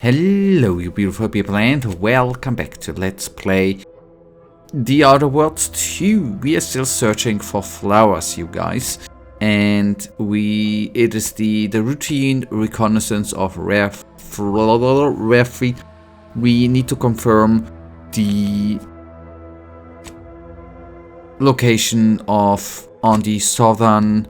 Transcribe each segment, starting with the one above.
Hello you beautiful people and welcome back to Let's Play The Outer Worlds 2. We are still searching for flowers, you guys. And it is the routine reconnaissance of rare free. We need to confirm the location on the southern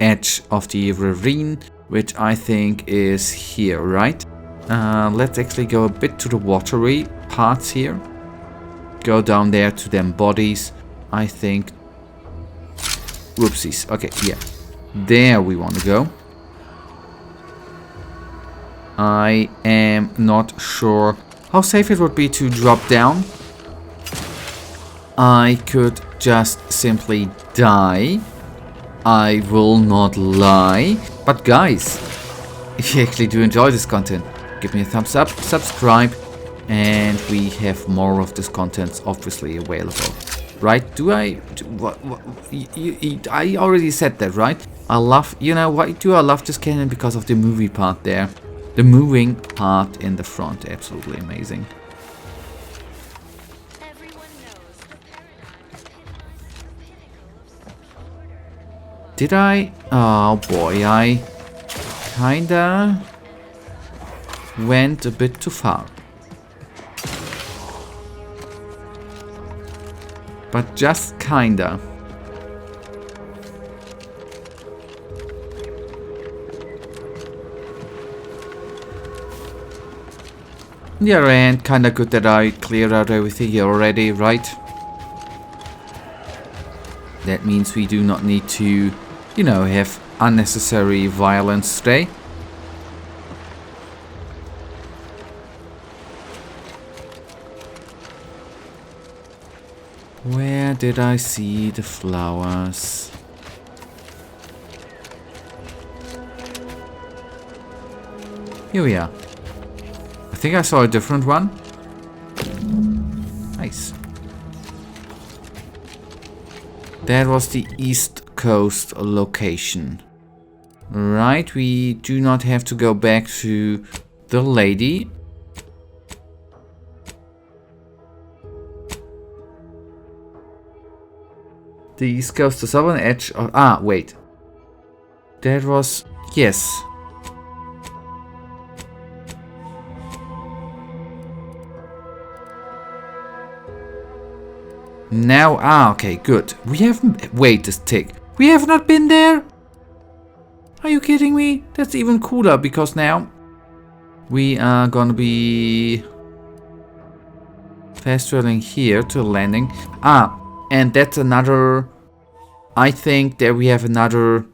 edge of the ravine, which I think is here, right? Let's actually go a bit to the watery parts here. Go down there to them bodies. I think... Whoopsies. Okay, yeah. There we want to go. I am not sure how safe it would be to drop down. I could just simply die. I will not lie. But guys, if you actually do enjoy this content, give me a thumbs up, subscribe, and we have more of this content obviously available. Right? I already said that, right? I love, you know, why do I love this cannon? Because of the movie part there. The moving part in the front, absolutely amazing. Did I? Oh boy, I kinda went a bit too far. But just kinda. On the other hand, kinda good that I cleared out everything here already, right? That means we do not need to, you know, have unnecessary violence today. Where did I see the flowers? Here we are. I think I saw a different one. Nice. That was the East Coast location. Right, we do not have to go back to the lady. The East Coast, the southern edge of... Ah, wait. That was... Yes. Now... Ah, okay, good. We haven't... Wait a tick. We have not been there? Are you kidding me? That's even cooler, because now... We are gonna be... fast traveling here to landing. Ah, and that's another... I think that we have another...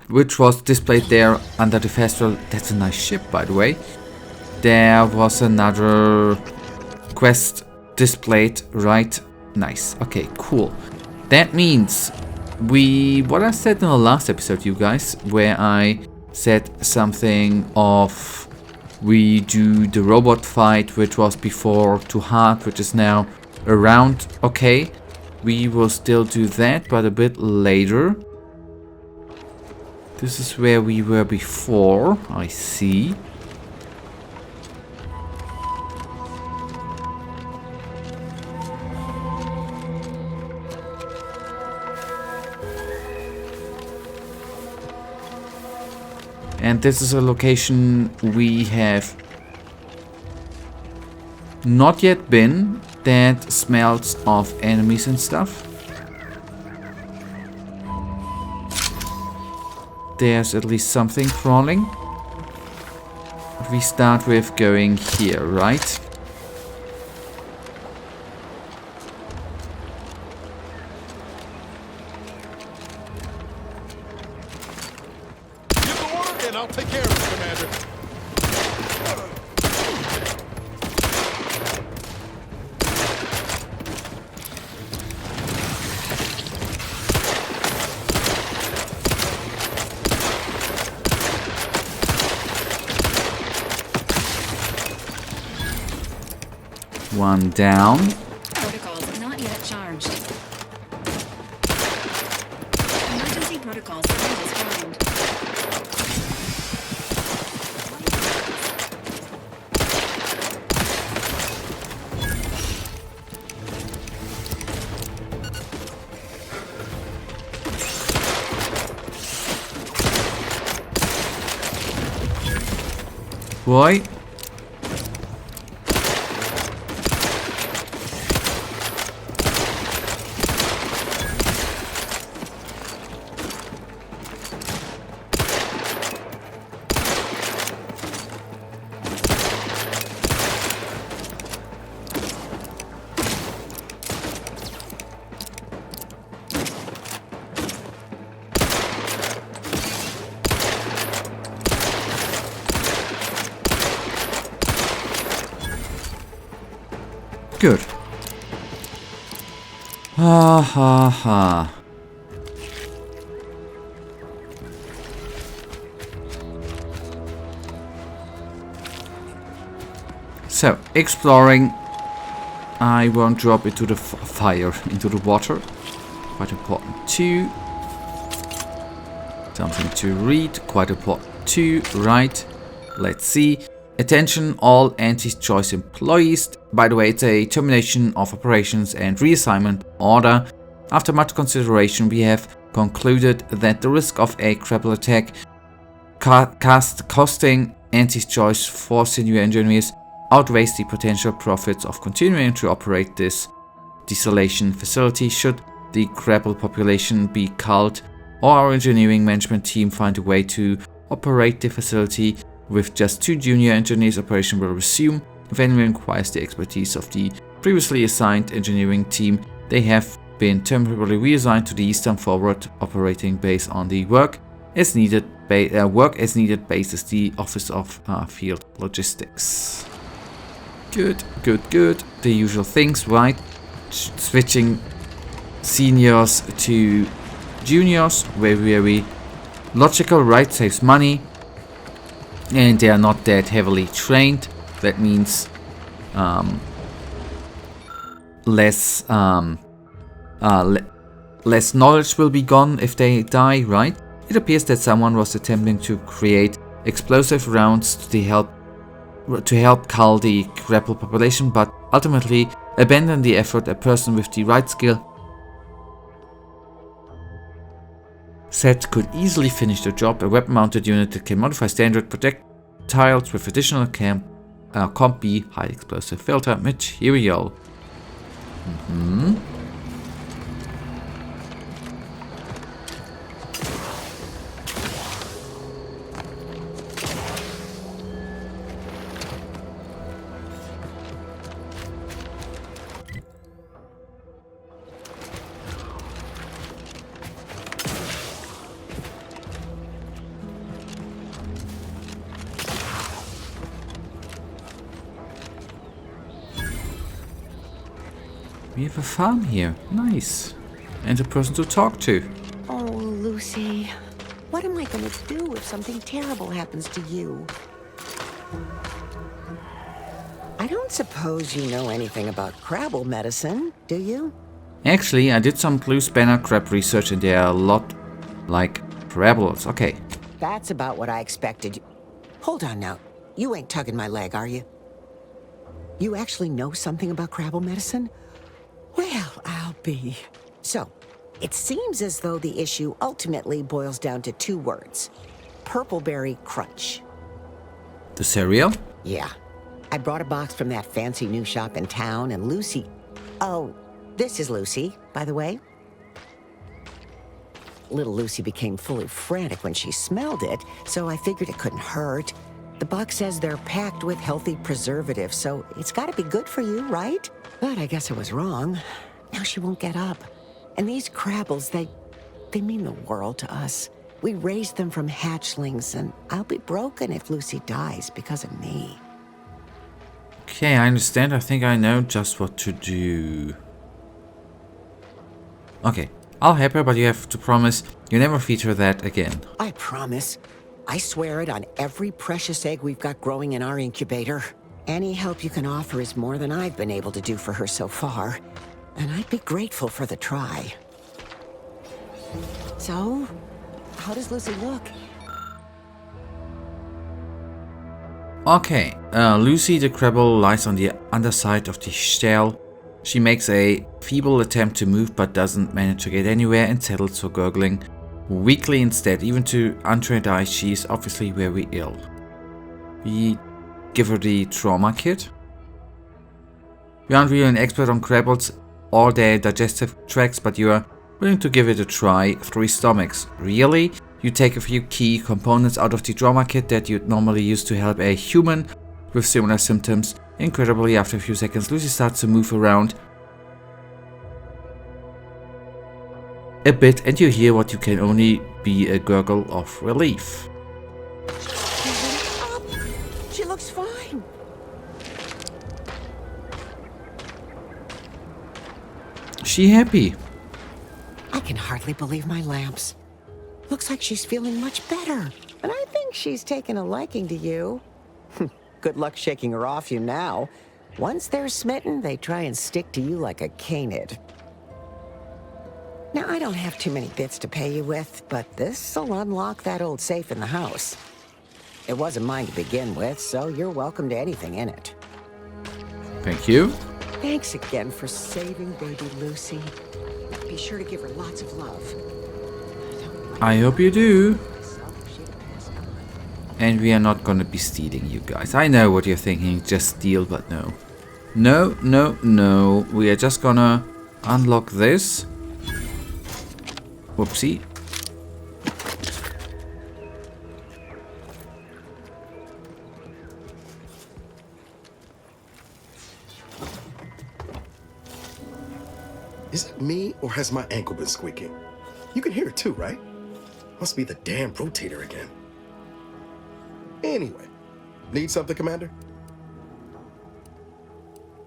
Which was displayed there under the fast travel. That's a nice ship, by the way. There was another quest displayed, right? Nice. Okay, cool. That means what I said in the last episode, you guys, where I said something of we do the robot fight, which was before too hard, which is now around. Okay, we will still do that, but a bit later. This is where we were before, I see. And this is a location we have not yet been, that smells of enemies and stuff. There's at least something crawling. We start with going here, right? I'll take care of it, Commander. One down. Protocols not yet charged. Emergency protocols. boy. Good. Ha ha ha. So, exploring. I won't drop into the fire, into the water. Quite important too. Something to read, quite important too, right? Let's see. Attention all anti-choice employees. By the way, it's a termination of operations and reassignment order. After much consideration, we have concluded that the risk of a Crabble attack costing anti-choice for senior engineers outweighs the potential profits of continuing to operate this desolation facility should the Crabble population be culled or our engineering management team find a way to operate the facility with just 2 junior engineers. Operation will resume. If anyone requires the expertise of the previously assigned engineering team, they have been temporarily reassigned to the Eastern Forward operating base on the work as needed basis, the Office of Field Logistics. Good, good, good. The usual things, right? Switching seniors to juniors, very logical, right? Saves money. And they are not that heavily trained. That means less knowledge will be gone if they die, right? It appears that someone was attempting to create explosive rounds to help cull the Crabble population, but ultimately abandoned the effort. A person with the right skill set could easily finish the job. A weapon-mounted unit that can modify standard projectiles with additional Comp B high explosive filter material. We have a farm here. Nice. And a person to talk to. Oh, Lucy. What am I going to do if something terrible happens to you? I don't suppose you know anything about Crabble medicine, do you? Actually, I did some blue spanner crab research and they are a lot like Crabbles. Okay. That's about what I expected. Hold on now. You ain't tugging my leg, are you? You actually know something about Crabble medicine? Well, I'll be. So, it seems as though the issue ultimately boils down to 2 words. Purpleberry crunch. The cereal? Yeah. I brought a box from that fancy new shop in town, and Lucy... Oh, this is Lucy, by the way. Little Lucy became fully frantic when she smelled it, so I figured it couldn't hurt. The box says they're packed with healthy preservatives, so it's gotta be good for you, right? But I guess I was wrong. Now she won't get up. And these Crabbles, they mean the world to us. We raised them from hatchlings, and I'll be broken if Lucy dies because of me. Okay, I understand. I think I know just what to do. Okay, I'll help her, but you have to promise you never feature that again. I promise. I swear it on every precious egg we've got growing in our incubator. Any help you can offer is more than I've been able to do for her so far, and I'd be grateful for the try. So, how does Lucy look? Okay, Lucy the Crabble lies on the underside of the shell. She makes a feeble attempt to move but doesn't manage to get anywhere and settles for gurgling weakly instead. Even to untrained eyes, she is obviously very ill. We give her the trauma kit. You aren't really an expert on Crabbles or their digestive tracts, but you are willing to give it a try. 3 stomachs. Really? You take a few key components out of the trauma kit that you'd normally use to help a human with similar symptoms. Incredibly, after a few seconds, Lucy starts to move around a bit, and you hear what you can only be a gurgle of relief. She looks fine. She happy? I can hardly believe my lamps. Looks like she's feeling much better. And I think she's taken a liking to you. Good luck shaking her off you now. Once they're smitten, they try and stick to you like a canid. Now, I don't have too many bits to pay you with, but this'll unlock that old safe in the house. It wasn't mine to begin with, so you're welcome to anything in it. Thank you. Thanks again for saving baby Lucy. Be sure to give her lots of love. I hope you do. And we are not gonna be stealing, you guys. I know what you're thinking, just steal, but no. No, no, no. We are just gonna unlock this. Whoopsie. Is it me, or has my ankle been squeaking? You can hear it too, right? Must be the damn rotator again. Anyway, need something, Commander?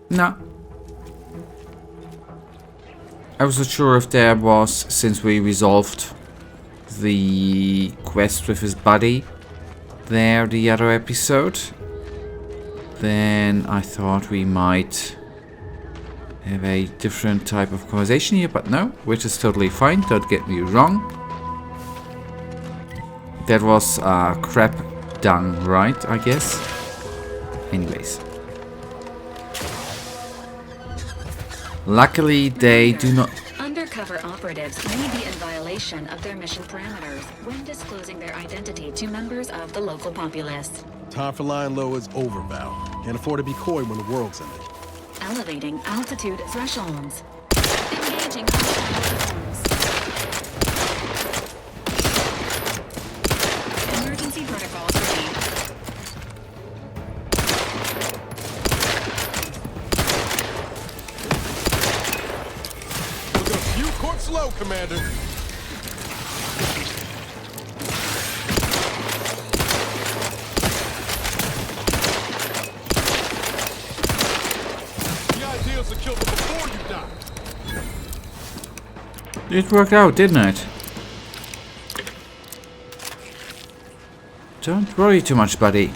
No. I wasn't sure if there was, since we resolved the quest with his buddy there the other episode, then I thought we might have a different type of conversation here, but no, which is totally fine, don't get me wrong. That was crap dung, right, I guess? Anyways. Luckily, they do not... Undercover operatives may be in violation of their mission parameters when disclosing their identity to members of the local populace. Time for lying low is over, Val. Can't afford to be coy when the world's in it. Elevating altitude thresholds. Engaging platforms. Emergency protocols ready. Look a few courts low, Commander. The idea is to kill them before you die. It worked out, didn't it? Don't worry too much, buddy.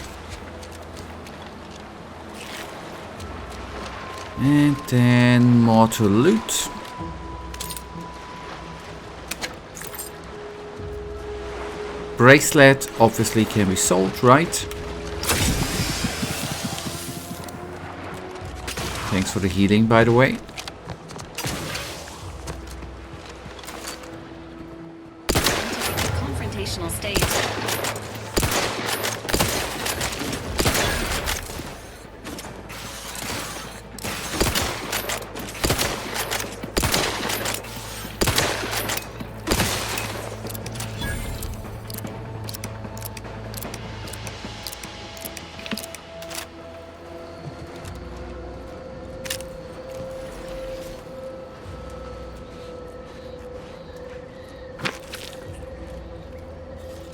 And then more to loot. Bracelet obviously can be sold, right? Thanks for the healing, by the way. Confrontational state.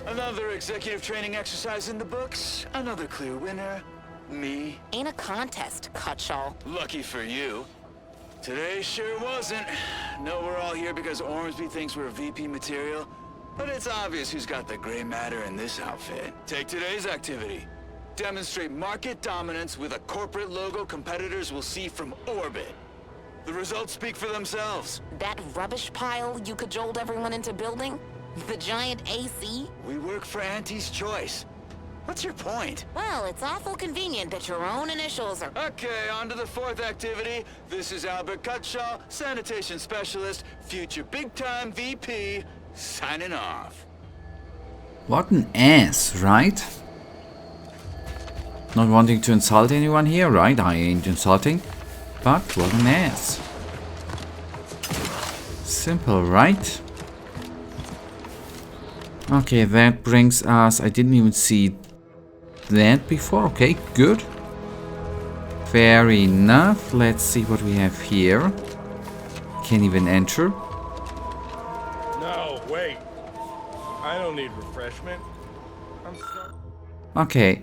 Another executive training exercise in the books. Another clear winner. Me. Ain't a contest, Cutshall. Lucky for you. Today sure wasn't. No, we're all here because Ormsby thinks we're VP material. But it's obvious who's got the gray matter in this outfit. Take today's activity. Demonstrate market dominance with a corporate logo competitors will see from orbit. The results speak for themselves. That rubbish pile you cajoled everyone into building? The giant AC? We work for Auntie's Choice. What's your point? Well, it's awful convenient that your own initials are... Okay, on to the fourth activity. This is Albert Cutshaw, sanitation specialist, future big-time VP, signing off. What an ass, right? Not wanting to insult anyone here, right? I ain't insulting. But what an ass. Simple, right? Okay, that brings us... I didn't even see that before. Okay, good. Fair enough. Let's see what we have here. Can't even enter. No, wait. I don't need refreshment. I'm sorry. Okay,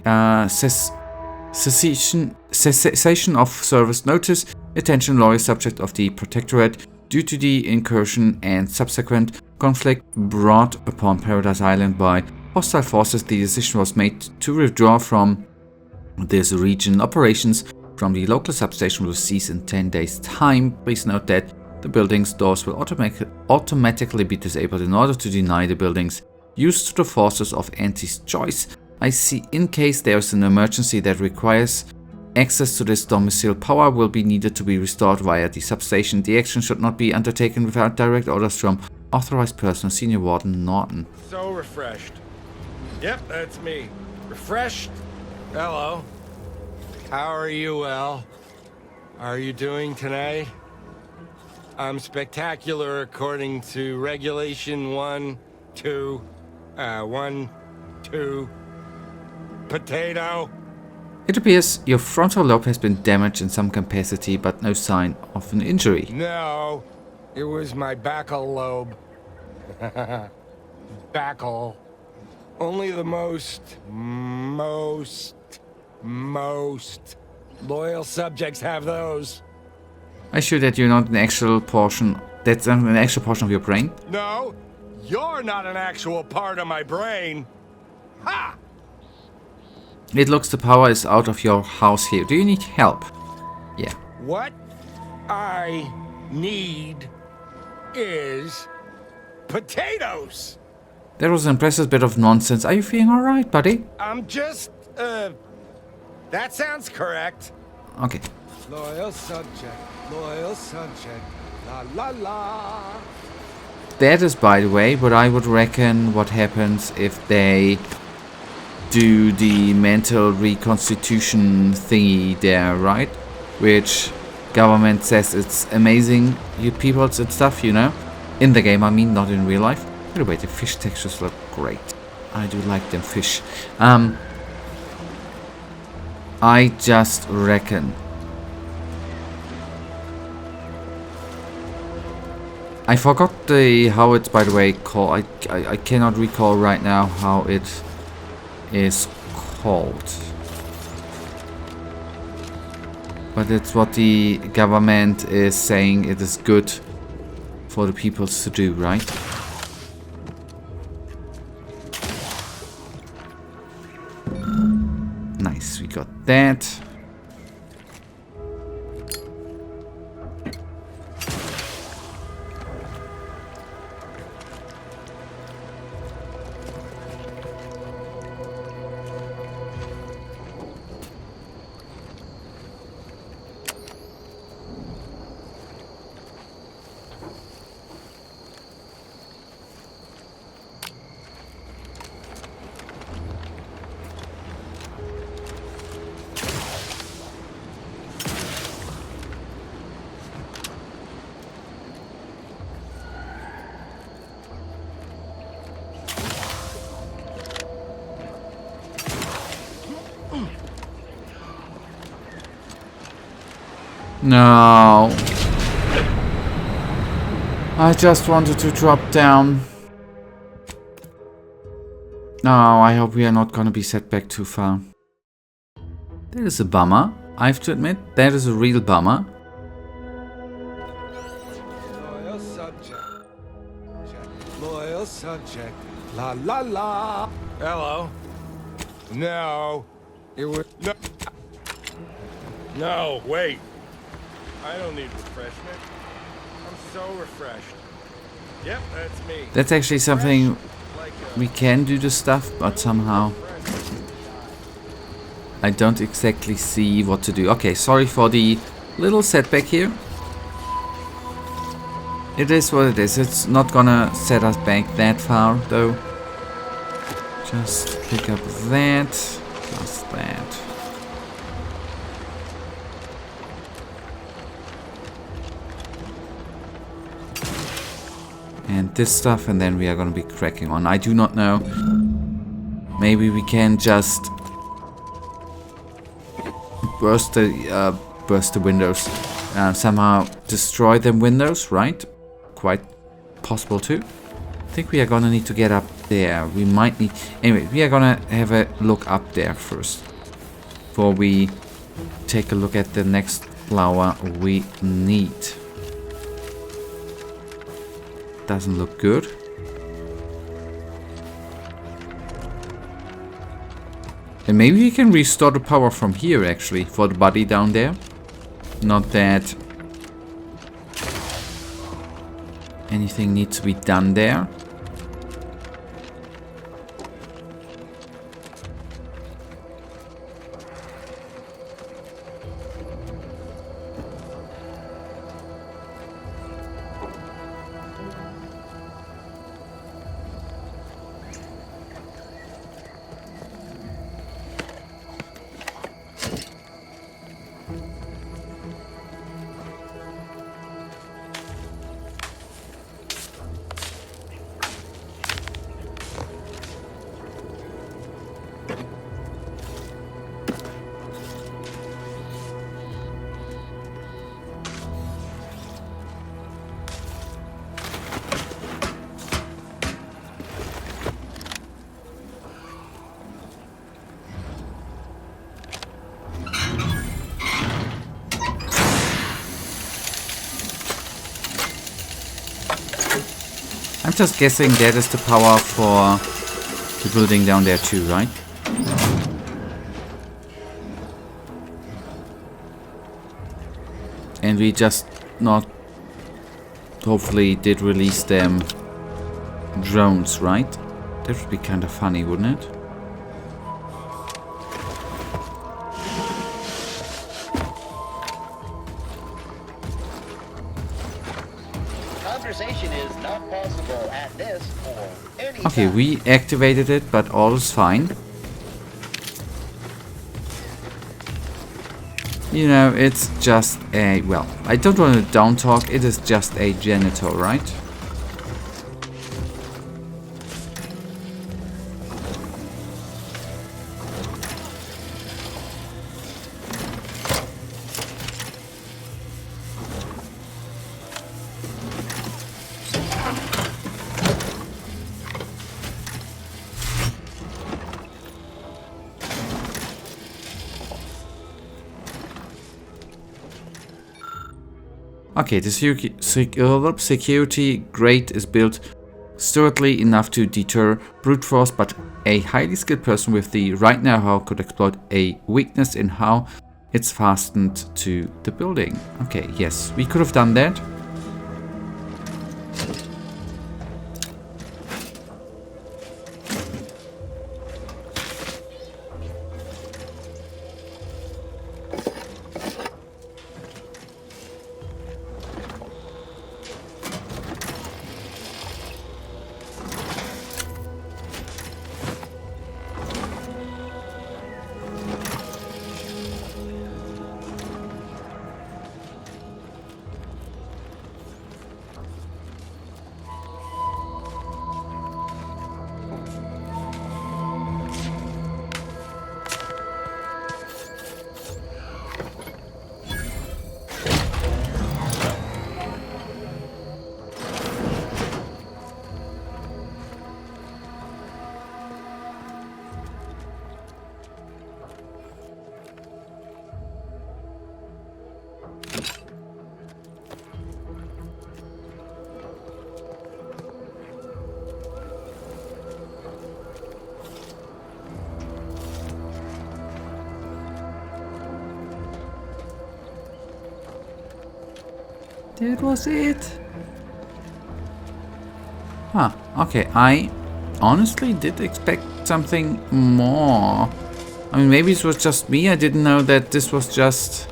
cessation of service notice. Attention, lawyer subject of the Protectorate. Due to the incursion and subsequent conflict brought upon Paradise Island by hostile forces, the decision was made to withdraw from this region. Operations from the local substation will cease in 10 days' time. Please note that the building's doors will automatically be disabled in order to deny the building's use to the forces of Auntie's choice. I see. In case there is an emergency that requires access to this domicile, power will be needed to be restored via the substation. The action should not be undertaken without direct orders from authorized person, Senior Warden Norton. So refreshed. Yep, that's me. Refreshed. Hello. How are you, How are you doing tonight? I'm spectacular according to Regulation 1, 2, potato. It appears your frontal lobe has been damaged in some capacity, but no sign of an injury. No, it was my backal lobe. Backal. Only the most loyal subjects have those. I assure that you're not an actual portion. That's an actual portion of your brain. No, you're not an actual part of my brain. Ha! It looks the power is out of your house here. Do you need help? Yeah. What I need is potatoes. That was an impressive bit of nonsense. Are you feeling alright, buddy? I'm just, that sounds correct. Okay. Loyal subject, la la la. That is, by the way, what I would reckon what happens if they do the mental reconstitution thingy there, right? Which government says it's amazing, you peoples and stuff, you know? In the game, I mean, not in real life. By the way, the fish textures look great. I do like them fish. I just reckon. I forgot how it's, by the way, called. I cannot recall right now how it is called. But it's what the government is saying it is good for the peoples to do, right? Nice, we got that. No. I just wanted to drop down. No, I hope we are not gonna be set back too far. That is a bummer, I have to admit. That is a real bummer. Loyal subject. Loyal subject. La la la. Hello. No. It was no. No, wait. I don't need refreshment. I'm so refreshed. Yep, that's me. That's actually something we can do the stuff, but somehow I don't exactly see what to do. Okay, sorry for the little setback here. It is what it is. It's not gonna set us back that far though. Just pick up that, plus that. And this stuff, and then we are gonna be cracking on. I do not know. Maybe we can just burst the windows. Somehow destroy them windows, right? Quite possible too. I think we are gonna need to get up there. We might need... Anyway, we are gonna have a look up there first. Before we take a look at the next flower we need. Doesn't look good. And maybe we can restore the power from here actually for the body down there. Not that anything needs to be done there. I'm just guessing that is the power for the building down there too, right? And we just not hopefully did release them drones, right? That would be kind of funny, wouldn't it? Conversation is not possible at this or any Okay, time. we activated it, but all is fine. You know, it's just a... Well, I don't want to down talk. It is just a janitor, right? Okay, the security grate is built sturdily enough to deter brute force, but a highly skilled person with the right know-how could exploit a weakness in how it's fastened to the building. Okay, yes, we could have done that. That was it. Huh, okay, I honestly did expect something more. I mean, maybe it was just me, I didn't know that this was just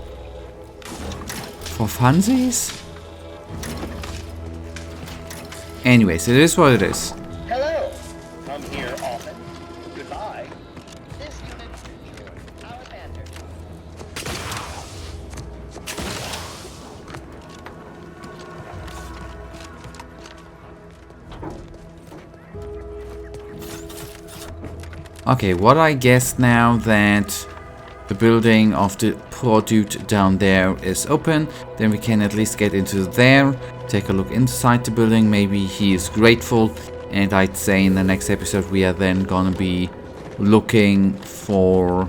for funsies. Anyways, it is what it is. Hello. Come here often. Goodbye. This unit enjoys our banter. Okay, what I guess now that the building of the poor dude down there is open, then we can at least get into there, take a look inside the building. Maybe he is grateful, and I'd say in the next episode we are then gonna be looking for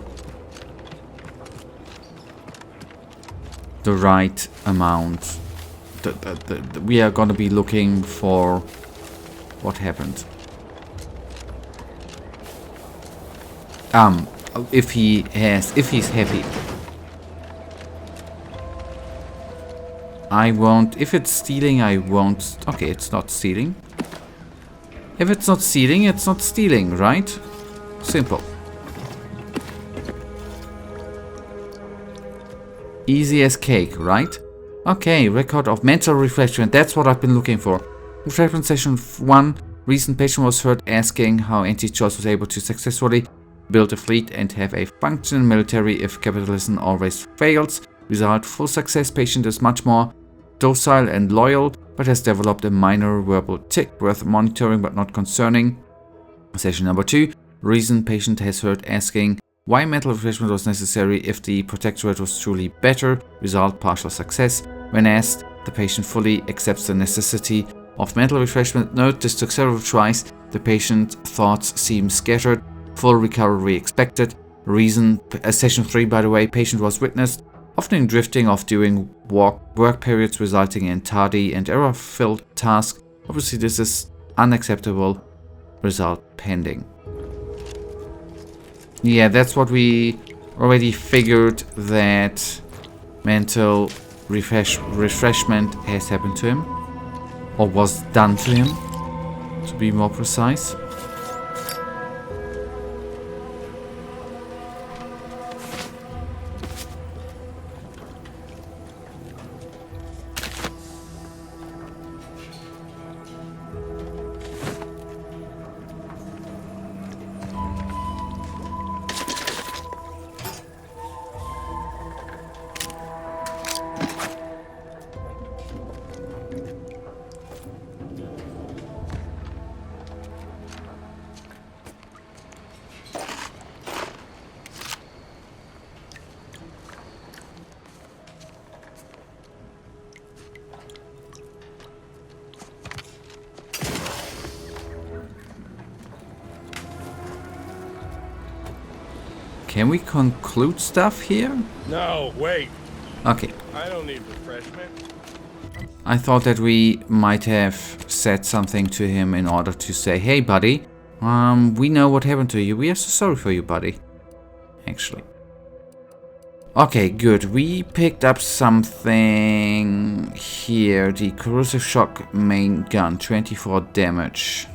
the right amount. We are gonna be looking for what happened. If he's happy. I won't. If it's stealing, I won't. Okay, it's not stealing. If it's not stealing, it's not stealing, right? Simple. Easy as cake, right? Okay, record of mental refreshment. That's what I've been looking for. Refreshment session 1. Recent patient was heard asking how Anti-Choice was able to successfully build a fleet and have a functional military if capitalism always fails. Result: full success. Patient is much more docile and loyal, but has developed a minor verbal tic worth monitoring but not concerning. Session number 2. Reason: patient has heard asking why mental refreshment was necessary if the protectorate was truly better. Result: partial success. When asked, the patient fully accepts the necessity of mental refreshment. Note: this took several tries. The patient's thoughts seem scattered. Full recovery expected. Reason: session 3, by the way, patient was witnessed often drifting off during work periods, resulting in tardy and error-filled tasks. Obviously, this is unacceptable. Result pending. Yeah, that's what we already figured, that mental refreshment has happened to him, or was done to him, to be more precise. Can we conclude stuff here? No, wait. Okay. I don't need refreshment. I thought that we might have said something to him in order to say, hey buddy, we know what happened to you. We are so sorry for you, buddy. Actually. Okay, good. We picked up something here. The corrosive shock main gun, 24 damage.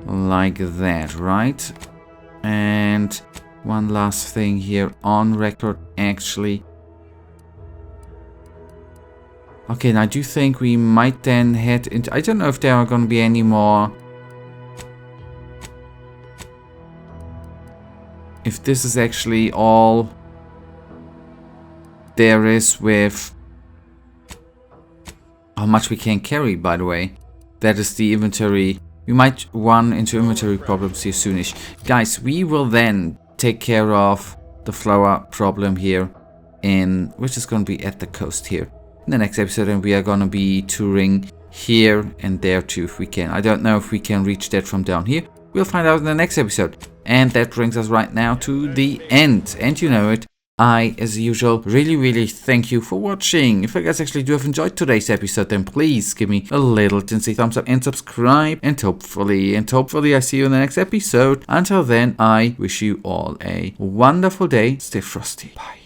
Like that, right? And one last thing here on record, actually. Okay, and I do think we might then head into... I don't know if there are going to be any more... If this is actually all there is with how much we can carry, by the way. That is the inventory. We might run into inventory problems here soonish. Guys, we will then take care of the flower problem here, which is going to be at the coast here in the next episode, and we are going to be touring here and there too if we can. I don't know if we can reach that from down here. We'll find out in the next episode. And that brings us right now to the end. And you know it, I, as usual, really thank you for watching. If you guys actually do have enjoyed today's episode, then please give me a little tinsy thumbs up and subscribe. And hopefully I see you in the next episode. Until then, I wish you all a wonderful day. Stay frosty. Bye.